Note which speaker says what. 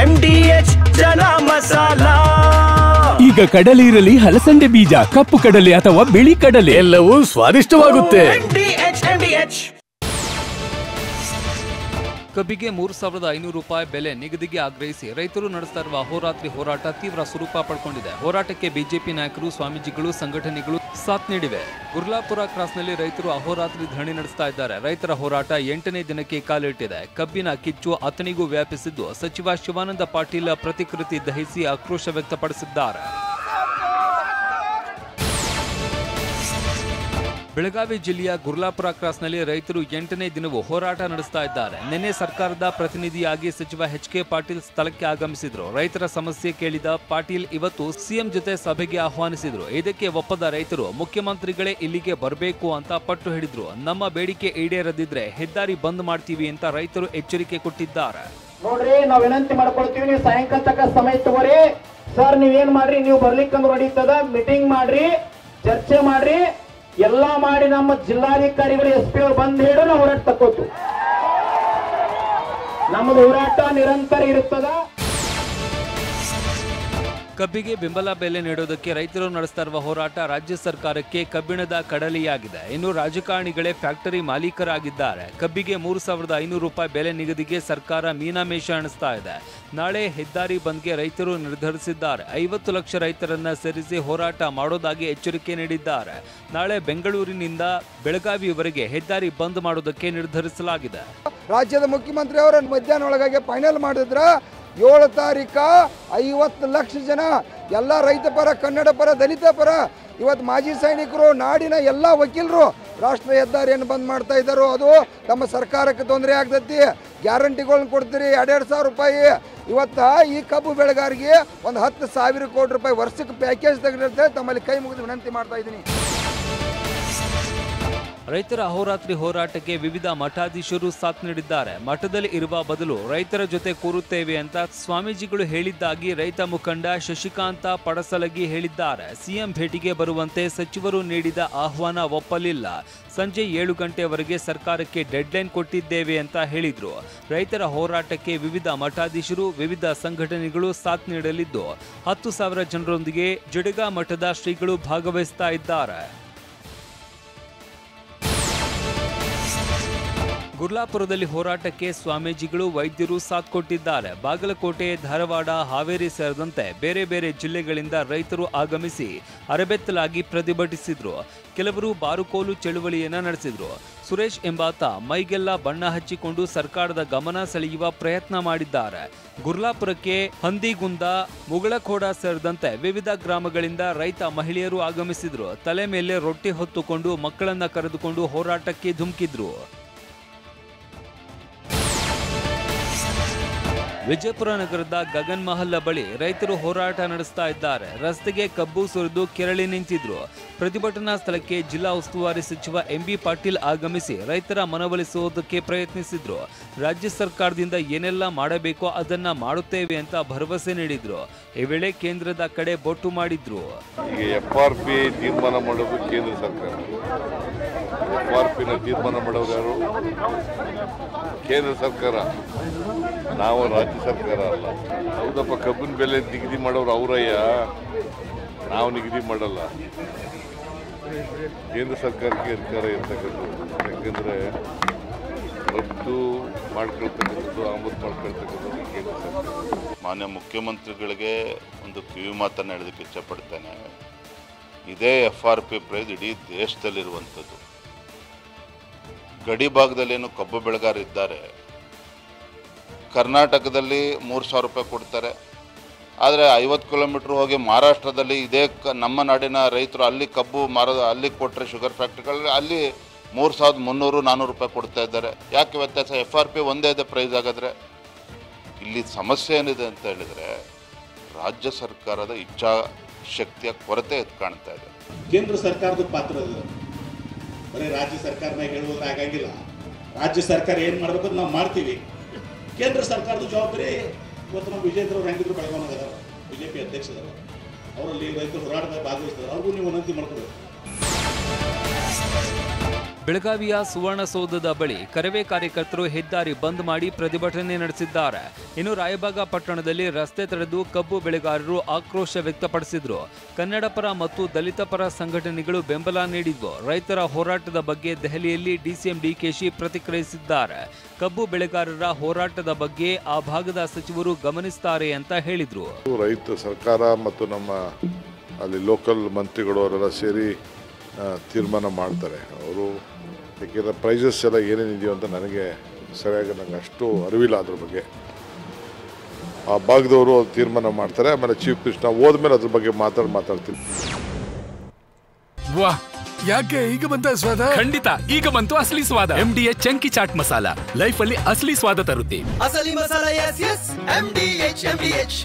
Speaker 1: MDH ಜನ ಮಸಾಲ.
Speaker 2: ಈಗ ಕಡಲೆ ಇರಲಿ, ಹಲಸಂದೆ ಬೀಜ, ಕಪ್ಪು ಕಡಲೆ ಅಥವಾ ಬಿಳಿ ಕಡಲೆ,
Speaker 1: ಎಲ್ಲವೂ ಸ್ವಾದಿಷ್ಟವಾಗುತ್ತೆ. MDH.
Speaker 3: ಕಬ್ಬಿಗೆ 3,500 ರೂಪಾಯಿ ಬೆಲೆ ನಿಗದಿಗೆ ಆಗ್ರಹಿಸಿ ರೈತರು ನಡೆಸ್ತಾ ಇರುವ ಅಹೋರಾತ್ರಿ ಹೋರಾಟ ತೀವ್ರ ಸ್ವರೂಪ ಪಡ್ಕೊಂಡಿದೆ. ಹೋರಾಟಕ್ಕೆ ಬಿಜೆಪಿ ನಾಯಕರು, ಸ್ವಾಮೀಜಿಗಳು, ಸಂಘಟನೆಗಳು ಸಾಥ್ ನೀಡಿವೆ. ಗುರ್ಲಾಪುರ ಕ್ರಾಸ್ನಲ್ಲಿ ರೈತರು ಅಹೋರಾತ್ರಿ ಧರಣಿ ನಡೆಸ್ತಾ ಇದ್ದಾರೆ. ರೈತರ ಹೋರಾಟ 8ನೇ ದಿನಕ್ಕೆ ಕಾಲಿಟ್ಟಿದೆ. ಕಬ್ಬಿನ ಕಿಚ್ಚು ಅತನಿಗೂ ವ್ಯಾಪಿಸಿದ್ದು ಸಚಿವ ಶಿವಾನಂದ ಪಾಟೀಲ್ ಪ್ರತಿಕೃತಿ ದಹಿಸಿ ಆಕ್ರೋಶ ವ್ಯಕ್ತಪಡಿಸಿದ್ದಾರೆ. ಬೆಳಗಾವಿ ಜಿಲ್ಲೆಯ ಗುರ್ಲಾಪುರ ಕ್ರಾಸ್ನಲ್ಲಿ ರೈತರು 8ನೇ ದಿನವೂ ಹೋರಾಟ ನಡೆಸ್ತಾ ಇದ್ದಾರೆ. ನಿನ್ನೆ ಸರ್ಕಾರದ ಪ್ರತಿನಿಧಿಯಾಗಿ ಸಚಿವ HK ಪಾಟೀಲ್ ಸ್ಥಳಕ್ಕೆ ಆಗಮಿಸಿದ್ರು. ರೈತರ ಸಮಸ್ಯೆ ಕೇಳಿದ ಪಾಟೀಲ್ ಇವತ್ತು ಸಿಎಂ ಜೊತೆ ಸಭೆಗೆ ಆಹ್ವಾನಿಸಿದ್ರು. ಇದಕ್ಕೆ ಒಪ್ಪದ ರೈತರು ಮುಖ್ಯಮಂತ್ರಿಗಳೇ ಇಲ್ಲಿಗೆ ಬರಬೇಕು ಅಂತ ಪಟ್ಟು ಹಿಡಿದ್ರು. ನಮ್ಮ ಬೇಡಿಕೆ ಈಡೇರದಿದ್ರೆ ಹೆದ್ದಾರಿ ಬಂದ್ ಮಾಡ್ತೀವಿ ಅಂತ ರೈತರು ಎಚ್ಚರಿಕೆ ಕೊಟ್ಟಿದ್ದಾರೆ.
Speaker 4: ನೋಡ್ರಿ, ನಾವ್ ವಿನಂತಿ ಮಾಡ್ಕೊಳ್ತೀವಿ, ನೀವು ಸಾಯಂಕಾಲ ತನಕ ಸಮಯ ತಗೋರಿ ಸರ್. ನೀವೇನ್ ಮಾಡ್ರಿ, ನೀವು ಬರ್ಲಿಕ್ಕಂದ್ರೆ ನಡೀತದ, ಮೀಟಿಂಗ್ ಮಾಡ್ರಿ, ಚರ್ಚೆ ಮಾಡ್ರಿ, ಎಲ್ಲಾ ಮಾಡಿ ನಮ್ಮ ಜಿಲ್ಲಾಧಿಕಾರಿಗಳು SP ಅವ್ರು ಬಂದ್ ಹೇಳು, ನಾವು ಹೋರಾಟ ತಕ್ಕೋತು. ನಮ್ಮದು ಹೋರಾಟ ನಿರಂತರ ಇರುತ್ತದ.
Speaker 3: ಕಬ್ಬಿಗೆ ಬೆಂಬಲ ಬೆಲೆ ನೀಡೋದಕ್ಕೆ ರೈತರು ನಡೆಸ್ತಾ ಇರುವ ಹೋರಾಟ ರಾಜ್ಯ ಸರ್ಕಾರಕ್ಕೆ ಕಬ್ಬಿಣದ ಕಡಲೆಯಾಗಿದೆ. ಇನ್ನು ರಾಜಕಾರಣಿಗಳೇ ಫ್ಯಾಕ್ಟರಿ ಮಾಲೀಕರಾಗಿದ್ದಾರೆ. ಕಬ್ಬಿಗೆ 3,500 ರೂಪಾಯಿ ಬೆಲೆ ನಿಗದಿಗೆ ಸರ್ಕಾರ ಮೀನಾಮೇಷ ಎಣಿಸ್ತಾ ಇದೆ. ನಾಳೆ ಹೆದ್ದಾರಿ ಬಂದ್ಗೆ ರೈತರು ನಿರ್ಧರಿಸಿದ್ದಾರೆ. 50 ಲಕ್ಷ ರೈತರನ್ನ ಸೇರಿಸಿ ಹೋರಾಟ ಮಾಡೋದಾಗಿ ಎಚ್ಚರಿಕೆ ನೀಡಿದ್ದಾರೆ. ನಾಳೆ ಬೆಂಗಳೂರಿನಿಂದ ಬೆಳಗಾವಿಯವರೆಗೆ ಹೆದ್ದಾರಿ ಬಂದ್ ಮಾಡೋದಕ್ಕೆ ನಿರ್ಧರಿಸಲಾಗಿದೆ.
Speaker 5: ರಾಜ್ಯದ ಮುಖ್ಯಮಂತ್ರಿ ಅವರ ಮಧ್ಯಾಹ್ನ ಒಳಗಾಗಿ ಫೈನಲ್ ಮಾಡಿದ್ರ 7 ತಾರೀಕ 50 ಲಕ್ಷ ಜನ ಎಲ್ಲ ರೈತ ಪರ, ಕನ್ನಡ ಪರ, ದಲಿತ ಪರ, ಇವತ್ತು ಮಾಜಿ ಸೈನಿಕರು, ನಾಡಿನ ಎಲ್ಲ ವಕೀಲರು ರಾಷ್ಟ್ರೀಯ ಹೆದ್ದಾರಿಯನ್ನು ಬಂದ್ ಮಾಡ್ತಾ ಇದ್ದಾರೆ. ಅದು ನಮ್ಮ ಸರ್ಕಾರಕ್ಕೆ ತೊಂದರೆ ಆಗ್ತೈತಿ. ಗ್ಯಾರಂಟಿಗಳನ್ನ ಕೊಡ್ತೀರಿ 2,000 ರೂಪಾಯಿ. ಇವತ್ತು ಈ ಕಬ್ಬು ಬೆಳೆಗಾರರಿಗೆ ಒಂದು 10,000 ಕೋಟಿ ರೂಪಾಯಿ ವರ್ಷಕ್ಕೆ ಪ್ಯಾಕೇಜ್ ತೆಗೆದಿರುತ್ತೆ. ತಮ್ಮಲ್ಲಿ ಕೈ ಮುಗಿದು ವಿನಂತಿ ಮಾಡ್ತಾ ಇದ್ದೀನಿ.
Speaker 3: ರೈತರ ಅಹೋರಾತ್ರಿ ಹೋರಾಟಕ್ಕೆ ವಿವಿಧ ಮಠಾಧೀಶರು ಸಾಥ್ ನೀಡಿದ್ದಾರೆ. ಮಠದಲ್ಲಿ ಇರುವ ಬದಲು ರೈತರ ಜೊತೆ ಕೂರುತ್ತೇವೆ ಅಂತ ಸ್ವಾಮೀಜಿಗಳು ಹೇಳಿದ್ದಾಗಿ ರೈತ ಮುಖಂಡ ಶಶಿಕಾಂತ ಪಡಸಲಗಿ ಹೇಳಿದ್ದಾರೆ. ಸಿಎಂ ಭೇಟಿಗೆ ಬರುವಂತೆ ಸಚಿವರು ನೀಡಿದ ಆಹ್ವಾನ ಒಪ್ಪಲಿಲ್ಲ. ಸಂಜೆ 7 ಗಂಟೆವರೆಗೆ ಸರ್ಕಾರಕ್ಕೆ ಡೆಡ್ಲೈನ್ ಕೊಟ್ಟಿದ್ದೇವೆ ಅಂತ ಹೇಳಿದ್ರು. ರೈತರ ಹೋರಾಟಕ್ಕೆ ವಿವಿಧ ಮಠಾಧೀಶರು, ವಿವಿಧ ಸಂಘಟನೆಗಳು ಸಾಥ್ ನೀಡಲಿದ್ದು 10,000 ಜನರೊಂದಿಗೆ ಜಡಗ ಮಠದ ಶ್ರೀಗಳು ಭಾಗವಹಿಸ್ತಾ ಇದ್ದಾರೆ. ಗುರ್ಲಾಪುರದಲ್ಲಿ ಹೋರಾಟಕ್ಕೆ ಸ್ವಾಮೀಜಿಗಳು, ವೈದ್ಯರು ಸಾಥ್ ಕೊಟ್ಟಿದ್ದಾರೆ. ಬಾಗಲಕೋಟೆ, ಧಾರವಾಡ, ಹಾವೇರಿ ಸೇರಿದಂತೆ ಬೇರೆ ಬೇರೆ ಜಿಲ್ಲೆಗಳಿಂದ ರೈತರು ಆಗಮಿಸಿ ಅರೆಬೆತ್ತಲಾಗಿ ಪ್ರತಿಭಟಿಸಿದ್ರು. ಕೆಲವರು ಬಾರುಕೋಲು ಚಳುವಳಿಯನ್ನ ನಡೆಸಿದ್ರು. ಸುರೇಶ್ ಎಂಬಾತ ಮೈಗೆಲ್ಲ ಬಣ್ಣ ಹಚ್ಚಿಕೊಂಡು ಸರ್ಕಾರದ ಗಮನ ಸೆಳೆಯುವ ಪ್ರಯತ್ನ ಮಾಡಿದ್ದಾರೆ. ಗುರ್ಲಾಪುರಕ್ಕೆ ಹಂದಿಗುಂದ, ಮುಗಳಖೋಡ ಸೇರಿದಂತೆ ವಿವಿಧ ಗ್ರಾಮಗಳಿಂದ ರೈತ ಮಹಿಳೆಯರು ಆಗಮಿಸಿದ್ರು. ತಲೆ ಮೇಲೆ ರೊಟ್ಟಿ ಹೊತ್ತುಕೊಂಡು ಮಕ್ಕಳನ್ನ ಕರೆದುಕೊಂಡು ಹೋರಾಟಕ್ಕೆ ಧುಮುಕಿದ್ರು. ವಿಜಯಪುರ ನಗರದ ಗಗನ್ ಮಹಲ್ ಬಳಿ ರೈತರು ಹೋರಾಟ ನಡೆಸ್ತಾ ಇದ್ದಾರೆ. ರಸ್ತೆಗೆ ಕಬ್ಬು ಸುರಿದು ಕೆರಳಿ ನಿಂತಿದ್ರು. ಪ್ರತಿಭಟನಾ ಸ್ಥಳಕ್ಕೆ ಜಿಲ್ಲಾ ಉಸ್ತುವಾರಿ ಸಚಿವ MB ಪಾಟೀಲ್ ಆಗಮಿಸಿ ರೈತರ ಮನವೊಲಿಸುವುದಕ್ಕೆ ಪ್ರಯತ್ನಿಸಿದ್ರು. ರಾಜ್ಯ ಸರ್ಕಾರದಿಂದ ಏನೆಲ್ಲ ಮಾಡಬೇಕೋ ಅದನ್ನ ಮಾಡುತ್ತೇವೆ ಅಂತ ಭರವಸೆ ನೀಡಿದ್ರು. ಈ ವೇಳೆ ಕೇಂದ್ರದ ಕಡೆ ಬೊಟ್ಟು ಮಾಡಿದ್ರು.
Speaker 6: FRP ತೀರ್ಮಾನ ಮಾಡೋದು ಕೇಂದ್ರ ಸರ್ಕಾರ. FRP ತೀರ್ಮಾನ ಮಾಡೋರು ಯಾರು? ಕೇಂದ್ರ ಸರ್ಕಾರ, ನಾವು ರಾಜ್ಯ ಸರ್ಕಾರ ಅಲ್ಲ. ಹೌದಪ್ಪ, ಕಬ್ಬಿನ ಬೆಲೆ ನಿಗದಿ ಮಾಡೋರು ಅವರಯ್ಯ, ನಾವು ನಿಗದಿ ಮಾಡಲ್ಲ. ಕೇಂದ್ರ ಸರ್ಕಾರಕ್ಕೆ ಅಧಿಕಾರ ಇರ್ತಕ್ಕಂಥದ್ದು. ಯಾಕಂದರೆ ರಫ್ತು ಮಾಡ್ಕೊಳ್ತಕ್ಕಂಥದ್ದು, ಆಮದು ಮಾಡ್ಕೊಳ್ತಕ್ಕಂಥದ್ದು ಕೇಂದ್ರ ಸರ್ಕಾರ.
Speaker 7: ಮಾನ್ಯ ಮುಖ್ಯಮಂತ್ರಿಗಳಿಗೆ ಒಂದು ಕಿವಿ ಮಾತನ್ನು ಹೇಳೋದಕ್ಕೆ ಇಷ್ಟಪಡ್ತೇನೆ. ಇದೇ FRP ಪ್ರೈಸ್ ಇಡೀ ದೇಶದಲ್ಲಿರುವಂಥದ್ದು. ಗಡಿ ಭಾಗದಲ್ಲೇನು ಕಬ್ಬು ಬೆಳೆಗಾರರಿದ್ದಾರೆ, ಕರ್ನಾಟಕದಲ್ಲಿ 3,000 ರೂಪಾಯಿ ಕೊಡ್ತಾರೆ. ಆದರೆ 50 ಕಿಲೋಮೀಟ್ರ್ ಹೋಗಿ ಮಹಾರಾಷ್ಟ್ರದಲ್ಲಿ ಇದೇ ನಮ್ಮ ನಾಡಿನ ರೈತರು ಅಲ್ಲಿ ಕಬ್ಬು ಅಲ್ಲಿ ಕೊಟ್ಟರೆ ಶುಗರ್ ಫ್ಯಾಕ್ಟ್ರಿಗಳಲ್ಲಿ ಅಲ್ಲಿ 3,300-400 ರೂಪಾಯಿ ಕೊಡ್ತಾ ಇದ್ದಾರೆ. ಯಾಕೆ ವ್ಯತ್ಯಾಸ? FRP ಒಂದೇ ಇದೆ ಪ್ರೈಸ್ ಆಗಾದರೆ. ಇಲ್ಲಿ ಸಮಸ್ಯೆ ಏನಿದೆ ಅಂತ ಹೇಳಿದರೆ ರಾಜ್ಯ ಸರ್ಕಾರದ ಇಚ್ಛಾಶಕ್ತಿಯ ಕೊರತೆ ಎದ್ದು ಕಾಣ್ತಾ ಇದೆ.
Speaker 8: ಕೇಂದ್ರ ಸರ್ಕಾರದ ಪಾತ್ರ ಇದೆ. ಬರೀ ರಾಜ್ಯ ಸರ್ಕಾರನ ಹೇಳುವುದ್ರೆ ಆಗಂಗಿಲ್ಲ. ರಾಜ್ಯ ಸರ್ಕಾರ ಏನು ಮಾಡಬೇಕು ನಾವು ಮಾಡ್ತೀವಿ. ಕೇಂದ್ರ ಸರ್ಕಾರದ ಜವಾಬ್ದಾರಿ ಇವತ್ತು ನಮ್ಮ ವಿಜಯೇಂದ್ರ ಹೆಂಗಿದ್ರು ಬೆಳಗಾವಿಯಾಗ BJP ಅಧ್ಯಕ್ಷರು ಅವರಲ್ಲಿ ರೈತರು ಹೋರಾಟದಲ್ಲಿ ಭಾಗವಹಿಸ್ತಾರೆ. ಅವ್ರಿಗೂ ನೀವು ವಿನಂತಿ ಮಾಡ್ಕೋಬೇಕು.
Speaker 3: ಬೆಳಗಾವಿಯ ಸುವರ್ಣಸೌಧದ ಬಳಿ ಕರವೇ ಕಾರ್ಯಕರ್ತರು ಹೆದ್ದಾರಿ ಬಂದ್ ಮಾಡಿ ಪ್ರತಿಭಟನೆ ನಡೆಸಿದ್ದಾರೆ. ಇನ್ನು ರಾಯಬಾಗ ಪಟ್ಟಣದಲ್ಲಿ ರಸ್ತೆ ತಡೆದು ಕಬ್ಬು ಬೆಳೆಗಾರರು ಆಕ್ರೋಶ ವ್ಯಕ್ತಪಡಿಸಿದ್ರು. ಕನ್ನಡ ಪರ ಮತ್ತು ದಲಿತ ಪರ ಸಂಘಟನೆಗಳು ಬೆಂಬಲ ನೀಡಿದ್ವು. ರೈತರ ಹೋರಾಟದ ಬಗ್ಗೆ ದೆಹಲಿಯಲ್ಲಿ ಡಿಸಿಎಂ ಡಿಕೆಶಿ ಪ್ರತಿಕ್ರಿಯಿಸಿದ್ದಾರೆ. ಕಬ್ಬು ಬೆಳೆಗಾರರ ಹೋರಾಟದ ಬಗ್ಗೆ ಆ ಭಾಗದ ಸಚಿವರು ಗಮನಿಸುತ್ತಾರೆ ಅಂತ ಹೇಳಿದ್ರು.
Speaker 6: ರೈತ ಸರ್ಕಾರ ಮತ್ತು ನಮ್ಮ ಅಲ್ಲಿ ಲೋಕಲ್ ಮಂತ್ರಿಗಳು ಅವರೆಲ್ಲ ಸೇರಿ ತೀರ್ಮಾನ ಮಾಡ್ತಾರೆ. ಅವರು ಯಾಕೆಂದರೆ ಪ್ರೈಸಸ್ ಎಲ್ಲ ಏನೇನಿದೆಯೋ ಅಂತ ನನಗೆ ಸರಿಯಾಗಿ ನಂಗೆ ಅಷ್ಟು ಅರಿವಿಲ್ಲ ಅದ್ರ ಬಗ್ಗೆ. ಆ ಭಾಗದವರು ತೀರ್ಮಾನ ಮಾಡ್ತಾರೆ. ಆಮೇಲೆ ಚೀಫ್ ಮಿನಿಸ್ಟರ್ ಹೋದ್ಮೇಲೆ ಅದ್ರ ಬಗ್ಗೆ ಮಾತಾಡ್ತೀನಿ.
Speaker 2: ವಾಹ್, ಯಾಕೆ ಈಗ ಬಂತ ಸ್ವಾದ? ಖಂಡಿತ ಈಗ ಬಂತು ಅಸಲಿ ಸ್ವಾದ. MDH chunky chaat masala life ಅಲ್ಲಿ ಅಸಲಿ ಸ್ವಾದ ತರುತ್ತೆ.
Speaker 1: ಅಸಲಿ ಮಸಾಲ, ಎಸ್ ಎಸ್ MDH.